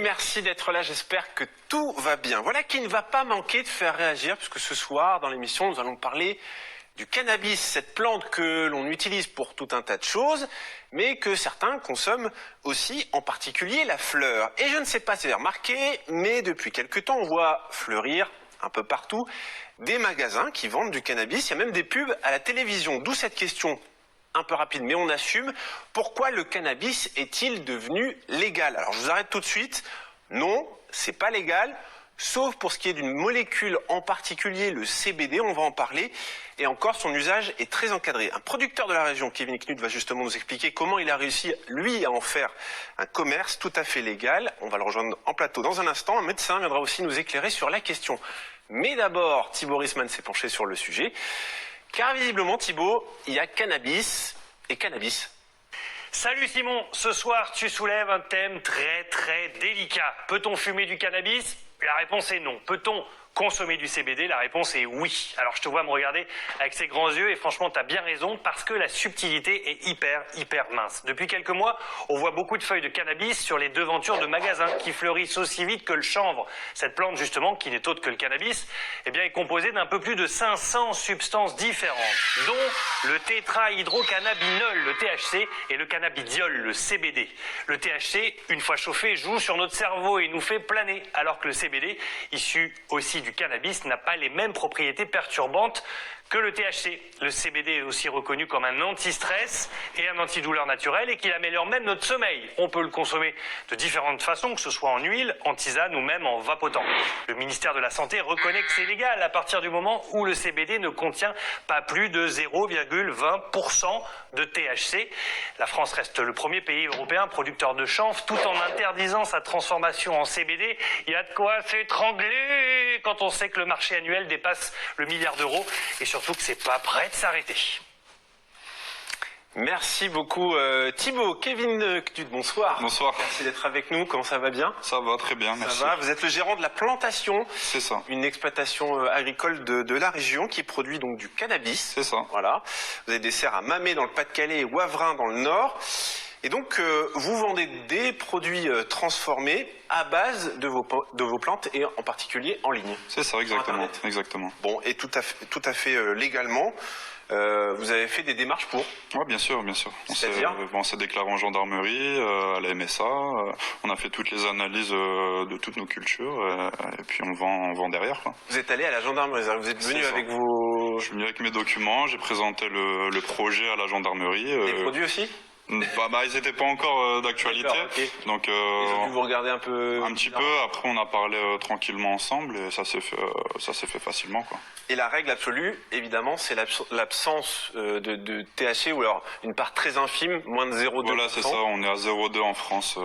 Merci d'être là, j'espère que tout va bien. Voilà qui ne va pas manquer de faire réagir, puisque ce soir, dans l'émission, nous allons parler du cannabis, cette plante que l'on utilise pour tout un tas de choses, mais que certains consomment aussi, en particulier la fleur. Et je ne sais pas si vous avez remarqué, mais depuis quelque temps, on voit fleurir un peu partout des magasins qui vendent du cannabis. Il y a même des pubs à la télévision, d'où cette question un peu rapide, mais on assume. Pourquoi le cannabis est-il devenu légal? Alors je vous arrête tout de suite. Non, c'est pas légal, sauf pour ce qui est d'une molécule en particulier, le CBD, on va en parler. Et encore, son usage est très encadré. Un producteur de la région, Kevin Knut, va justement nous expliquer comment il a réussi, lui, à en faire un commerce tout à fait légal. On va le rejoindre en plateau dans un instant. Un médecin viendra aussi nous éclairer sur la question. Mais d'abord, Thibaut Rissman s'est penché sur le sujet. Car visiblement, Thibaut, il y a cannabis et cannabis. Salut Simon, ce soir tu soulèves un thème très délicat. Peut-on fumer du cannabis? La réponse est non. Peut-on consommer du CBD? La réponse est oui. Alors je te vois me regarder avec ces grands yeux et franchement tu as bien raison parce que la subtilité est hyper mince. Depuis quelques mois, on voit beaucoup de feuilles de cannabis sur les devantures de magasins qui fleurissent aussi vite que le chanvre. Cette plante justement, qui n'est autre que le cannabis, eh bien, est composée d'un peu plus de 500 substances différentes, dont le tétrahydrocannabinol, le THC, et le cannabidiol, le CBD. Le THC, une fois chauffé, joue sur notre cerveau et nous fait planer, alors que le CBD, issu aussi du cannabis, n'a pas les mêmes propriétés perturbantes que le THC. Le CBD est aussi reconnu comme un anti-stress et un antidouleur naturel et qu'il améliore même notre sommeil. On peut le consommer de différentes façons, que ce soit en huile, en tisane ou même en vapotant. Le ministère de la Santé reconnaît que c'est légal à partir du moment où le CBD ne contient pas plus de 0,20% de THC. La France reste le premier pays européen producteur de chanvre tout en interdisant sa transformation en CBD. Il y a de quoi s'étrangler quand on sait que le marché annuel dépasse le milliard d'euros et surtout que c'est pas prêt de s'arrêter. Merci beaucoup Thibaut. Kevin Knut, bonsoir. Bonsoir. Merci d'être avec nous, comment ça va bien? Ça va très bien, merci. Ça va, vous êtes le gérant de la plantation. C'est ça. Une exploitation agricole de la région qui produit donc du cannabis. C'est ça. Voilà. Vous avez des serres à Mamet dans le Pas-de-Calais et Wavrin dans le Nord. Et donc, vous vendez des produits transformés à base de vos plantes et en particulier en ligne. C'est ça, exactement. Exactement. Bon, et tout à fait légalement. Vous avez fait des démarches pour? Oui, bien sûr, bien sûr. On s'est déclaré en gendarmerie, à la MSA. On a fait toutes les analyses de toutes nos cultures et puis on vend derrière, quoi. Vous êtes allé à la gendarmerie, vous êtes venu avec vos... Je suis venu avec mes documents, j'ai présenté le projet à la gendarmerie. Les produits aussi? Ils n'étaient pas encore d'actualité, okay. Donc ils ont dû vous regarder un peu. Un petit peu. Après, on a parlé tranquillement ensemble et ça s'est fait facilement, quoi. Et la règle absolue, évidemment, c'est l'absence de THC ou alors une part très infime, moins de 0,2%. Voilà, c'est ça. On est à 0,2 en France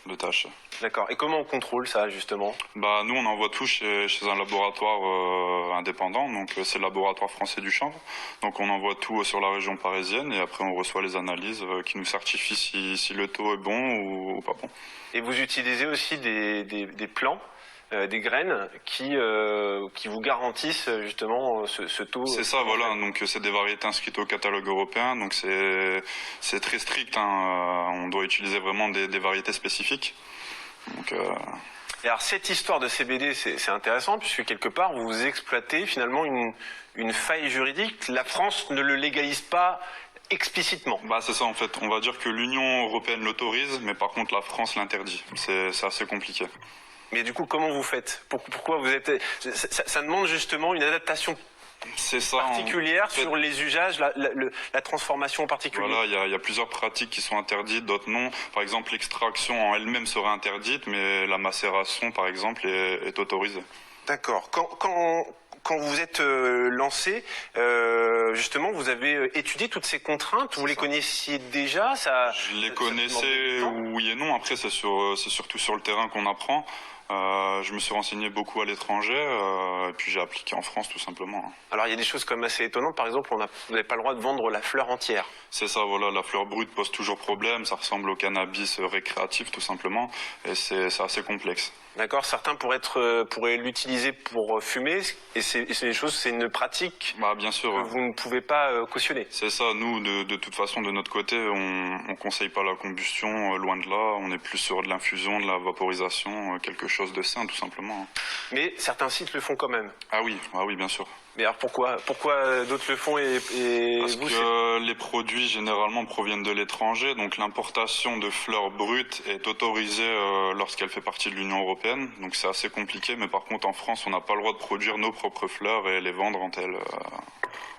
de THC. D'accord. Et comment on contrôle ça, justement? Nous, on envoie tout chez un laboratoire indépendant, donc c'est le laboratoire français du chanvre. Donc on envoie tout sur la région parisienne et après on reçoit les analyses qui nous certifient si le taux est bon ou pas bon. Et vous utilisez aussi des plants, des graines qui vous garantissent justement ce taux? C'est ça, voilà. Donc c'est des variétés inscrites au catalogue européen, donc c'est très strict, hein. On doit utiliser vraiment des variétés spécifiques. Donc, Et alors cette histoire de CBD, c'est intéressant puisque quelque part vous exploitez finalement une faille juridique. La France ne le légalise pas explicitement. C'est ça en fait. On va dire que l'Union européenne l'autorise, mais par contre la France l'interdit. C'est assez compliqué. Mais du coup, comment vous faites? Pourquoi vous êtes... Ça demande justement une adaptation particulière sur les usages, la transformation en particulier. Voilà, il y a plusieurs pratiques qui sont interdites, d'autres non. Par exemple, l'extraction en elle-même serait interdite, mais la macération, par exemple, est autorisée. D'accord. Quand vous êtes lancé, justement, vous avez étudié toutes ces contraintes, vous les connaissiez déjà? Je les connaissais, oui et non. Après, c'est surtout sur le terrain qu'on apprend. Je me suis renseigné beaucoup à l'étranger et puis j'ai appliqué en France tout simplement. Alors il y a des choses quand même assez étonnantes. Par exemple, vous n'avez pas le droit de vendre la fleur entière. C'est ça, voilà, la fleur brute pose toujours problème. Ça ressemble au cannabis récréatif tout simplement et c'est assez complexe. D'accord. Certains pourraient l'utiliser pour fumer et c'est des choses, c'est une pratique Bien sûr. que vous ne pouvez pas cautionner. C'est ça. Nous, de toute façon, de notre côté, on conseille pas la combustion, loin de là. On est plus sur de l'infusion, de la vaporisation, quelque chose de sain tout simplement. Mais certains sites le font quand même. Ah oui, bien sûr. Mais alors pourquoi d'autres le font et Parce vous, que les produits généralement proviennent de l'étranger, donc l'importation de fleurs brutes est autorisée lorsqu'elle fait partie de l'Union européenne, donc c'est assez compliqué, mais par contre en France on n'a pas le droit de produire nos propres fleurs et les vendre en telles.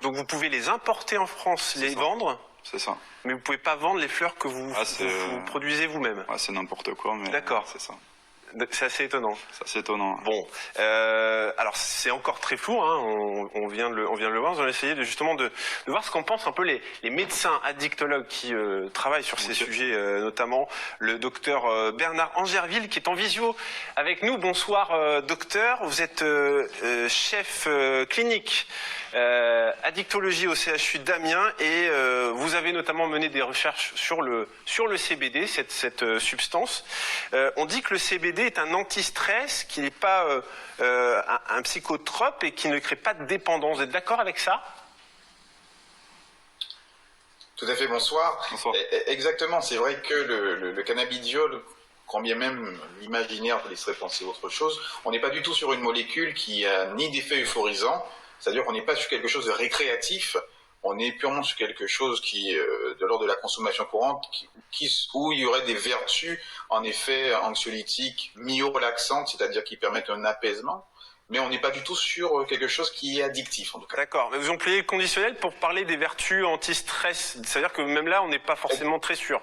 Donc vous pouvez les importer en France, les vendre, C'est ça. mais vous pouvez pas vendre les fleurs que vous produisez vous-même. C'est n'importe quoi, mais D'accord. C'est ça. C'est assez étonnant. C'est assez étonnant. Bon, alors c'est encore très flou, hein, on vient de le voir. Nous allons essayer de voir ce qu'en pensent un peu les médecins addictologues qui travaillent sur ces sujets, notamment le docteur Bernard Angerville qui est en visio avec nous. Bonsoir docteur, vous êtes chef clinique addictologie au CHU d'Amiens et vous avez notamment mené des recherches sur le CBD, cette substance. On dit que le CBD est un anti-stress, qui n'est pas un psychotrope et qui ne crée pas de dépendance. Vous êtes d'accord avec ça? Tout à fait, bonsoir. Bonsoir. Exactement, c'est vrai que le cannabidiol, quand bien même l'imaginaire laisserait penser autre chose, on n'est pas du tout sur une molécule qui a ni d'effet euphorisant, c'est-à-dire qu'on n'est pas sur quelque chose de récréatif, on est purement sur quelque chose qui, de l'ordre de la consommation courante, où il y aurait des vertus, en effet, anxiolytiques, myorelaxantes, c'est-à-dire qui permettent un apaisement, mais on n'est pas du tout sur quelque chose qui est addictif, en tout cas. D'accord, mais vous employez le conditionnel pour parler des vertus anti-stress, c'est-à-dire que même là, on n'est pas forcément très sûr.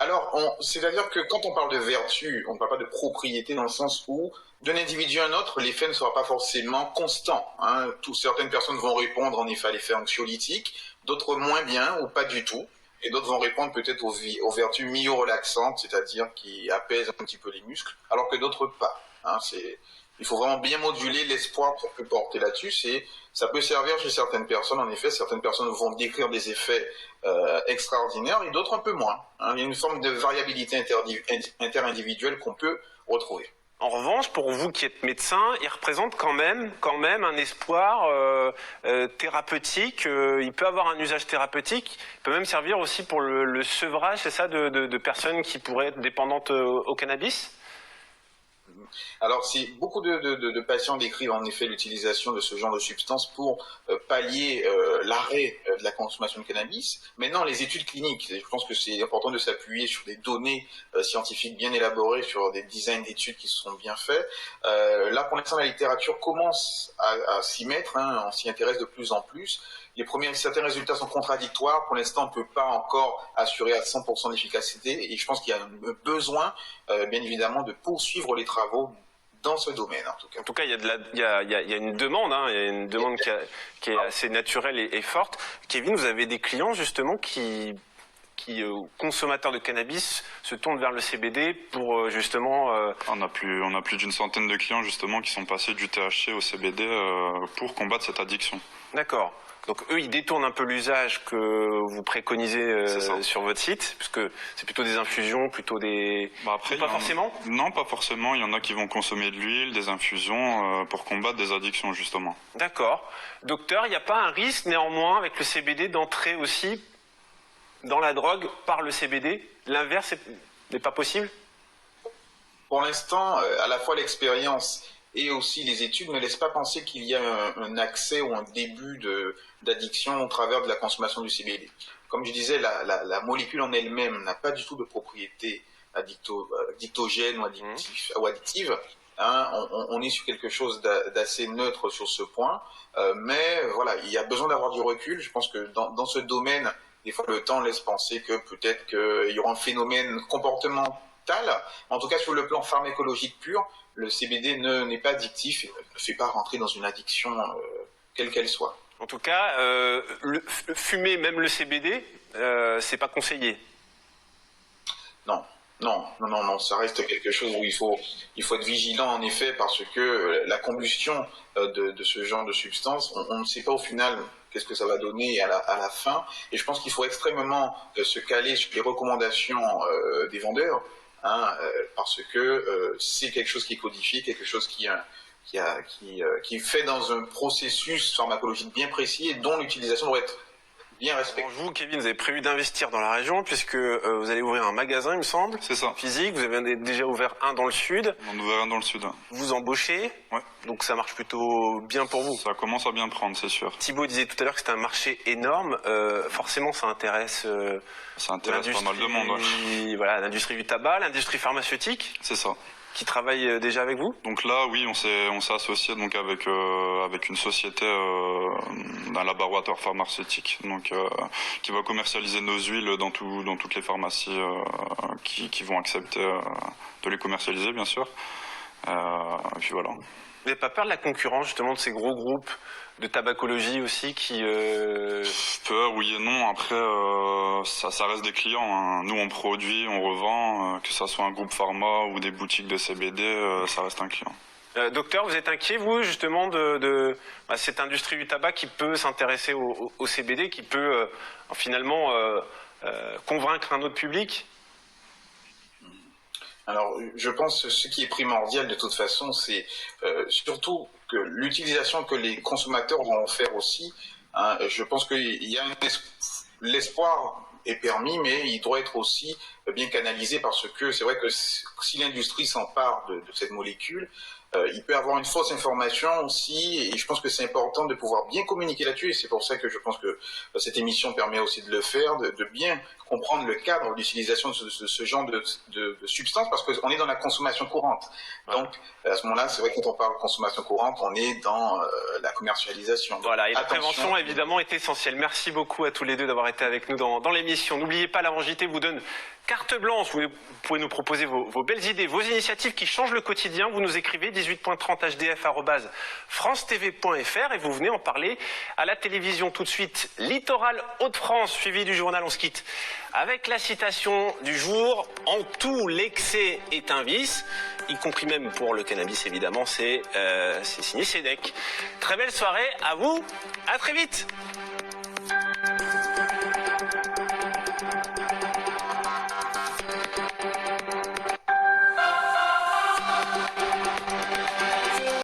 Alors, c'est-à-dire que quand on parle de vertu, on ne parle pas de propriété dans le sens où, d'un individu à un autre, l'effet ne sera pas forcément constant. Hein. Certaines personnes vont répondre en effet à l'effet anxiolytique, d'autres moins bien ou pas du tout, et d'autres vont répondre peut-être aux vertus myorelaxantes, c'est-à-dire qui apaisent un petit peu les muscles, alors que d'autres pas. Hein. Il faut vraiment bien moduler l'espoir qu'on peut porter là-dessus. Ça peut servir chez certaines personnes, en effet, certaines personnes vont décrire des effets extraordinaires et d'autres un peu moins. Hein. Il y a une forme de variabilité interindividuelle qu'on peut retrouver. En revanche, pour vous qui êtes médecin, il représente quand même un espoir thérapeutique. Il peut avoir un usage thérapeutique. Il peut même servir aussi pour le sevrage, c'est ça, de personnes qui pourraient être dépendantes au cannabis. Alors, si beaucoup de patients décrivent en effet l'utilisation de ce genre de substance pour pallier l'arrêt de la consommation de cannabis, maintenant les études cliniques, je pense que c'est important de s'appuyer sur des données scientifiques bien élaborées, sur des dizaines d'études qui se sont bien faites. Là, pour l'instant, la littérature commence à s'y mettre, hein, on s'y intéresse de plus en plus. Certains résultats sont contradictoires. Pour l'instant, on ne peut pas encore assurer à 100% d'efficacité. Et je pense qu'il y a un besoin, bien évidemment, de poursuivre les travaux dans ce domaine, en tout cas. En tout cas, il y a une demande, hein, il y a une demande qui est assez naturelle et forte. Kevin, vous avez des clients justement qui consommateurs de cannabis se tournent vers le CBD pour justement... On a plus d'une centaine de clients justement qui sont passés du THC au CBD pour combattre cette addiction. D'accord. Donc eux, ils détournent un peu l'usage que vous préconisez sur votre site, puisque c'est plutôt des infusions, plutôt des... Après, pas forcément ? Non, pas forcément. Il y en a qui vont consommer de l'huile, des infusions pour combattre des addictions justement. D'accord. Docteur, il n'y a pas un risque néanmoins avec le CBD d'entrer aussi dans la drogue par le CBD? L'inverse n'est pas possible? Pour l'instant, à la fois l'expérience et aussi les études ne laissent pas penser qu'il y a un accès ou un début d'addiction au travers de la consommation du CBD. Comme je disais, la molécule en elle-même n'a pas du tout de propriété addictogène ou addictive. Hein, on est sur quelque chose d'assez neutre sur ce point, mais voilà, il y a besoin d'avoir du recul. Je pense que dans ce domaine, des fois le temps laisse penser que peut-être qu'il y aura un phénomène comportemental. En tout cas, sur le plan pharmacologique pur, le CBD n'est pas addictif et ne fait pas rentrer dans une addiction quelle qu'elle soit. En tout cas, fumer même le CBD, c'est pas conseillé. Non. Non, non, non, non, ça reste quelque chose où il faut être vigilant en effet parce que la combustion de ce genre de substance, on ne sait pas au final qu'est-ce que ça va donner à la fin. Et je pense qu'il faut extrêmement se caler sur les recommandations des vendeurs, hein, parce que c'est quelque chose qui est codifié, quelque chose qui est fait dans un processus pharmacologique bien précis et dont l'utilisation doit être bien respectée. Bon, vous, Kevin, vous avez prévu d'investir dans la région puisque vous allez ouvrir un magasin, il me semble. C'est ça. Physique. Vous avez déjà ouvert un dans le sud. On en ouvert un dans le sud. Vous embauchez. Ouais. Donc ça marche plutôt bien pour vous. Ça commence à bien prendre, c'est sûr. Thibaut disait tout à l'heure que c'était un marché énorme. Forcément, ça intéresse. Ça intéresse pas mal de monde. Ouais. Voilà, l'industrie du tabac, l'industrie pharmaceutique. C'est ça. Qui travaille déjà avec vous? Donc là, oui, on s'est associé donc avec une société d'un laboratoire pharmaceutique, donc qui va commercialiser nos huiles dans toutes les pharmacies qui vont accepter de les commercialiser, bien sûr. Et puis voilà. Vous n'avez pas peur de la concurrence justement de ces gros groupes de tabacologie aussi qui... Peur, oui et non. Après, ça reste des clients. Hein. Nous, on produit, on revend, que ça soit un groupe pharma ou des boutiques de CBD, ça reste un client. Docteur, vous êtes inquiet, vous, justement, de cette industrie du tabac qui peut s'intéresser au CBD, qui peut finalement convaincre un autre public? Alors, je pense que ce qui est primordial de toute façon, c'est surtout que l'utilisation que les consommateurs vont faire aussi. Hein, je pense qu'il y a l'espoir est permis, mais il doit être aussi bien canalisé parce que c'est vrai que si l'industrie s'empare de cette molécule, il peut y avoir une fausse information aussi, et je pense que c'est important de pouvoir bien communiquer là-dessus, et c'est pour ça que je pense que cette émission permet aussi de le faire, de bien comprendre le cadre d'utilisation de ce genre de substance, parce qu'on est dans la consommation courante. Donc, à ce moment-là, c'est vrai que quand on parle de consommation courante, on est dans la commercialisation. Voilà, et la attention, prévention, évidemment, est essentielle. Merci beaucoup à tous les deux d'avoir été avec nous dans l'émission. N'oubliez pas, la JT vous donne carte blanche. Vous pouvez nous proposer vos belles idées, vos initiatives qui changent le quotidien. Vous nous écrivez 18.30hdf@francetv.fr et vous venez en parler à la télévision. Tout de suite, Littoral Hauts-de-France, suivi du journal. On se quitte avec la citation du jour. En tout, l'excès est un vice, y compris même pour le cannabis, évidemment. C'est signé Sénèque. Très belle soirée à vous. À très vite.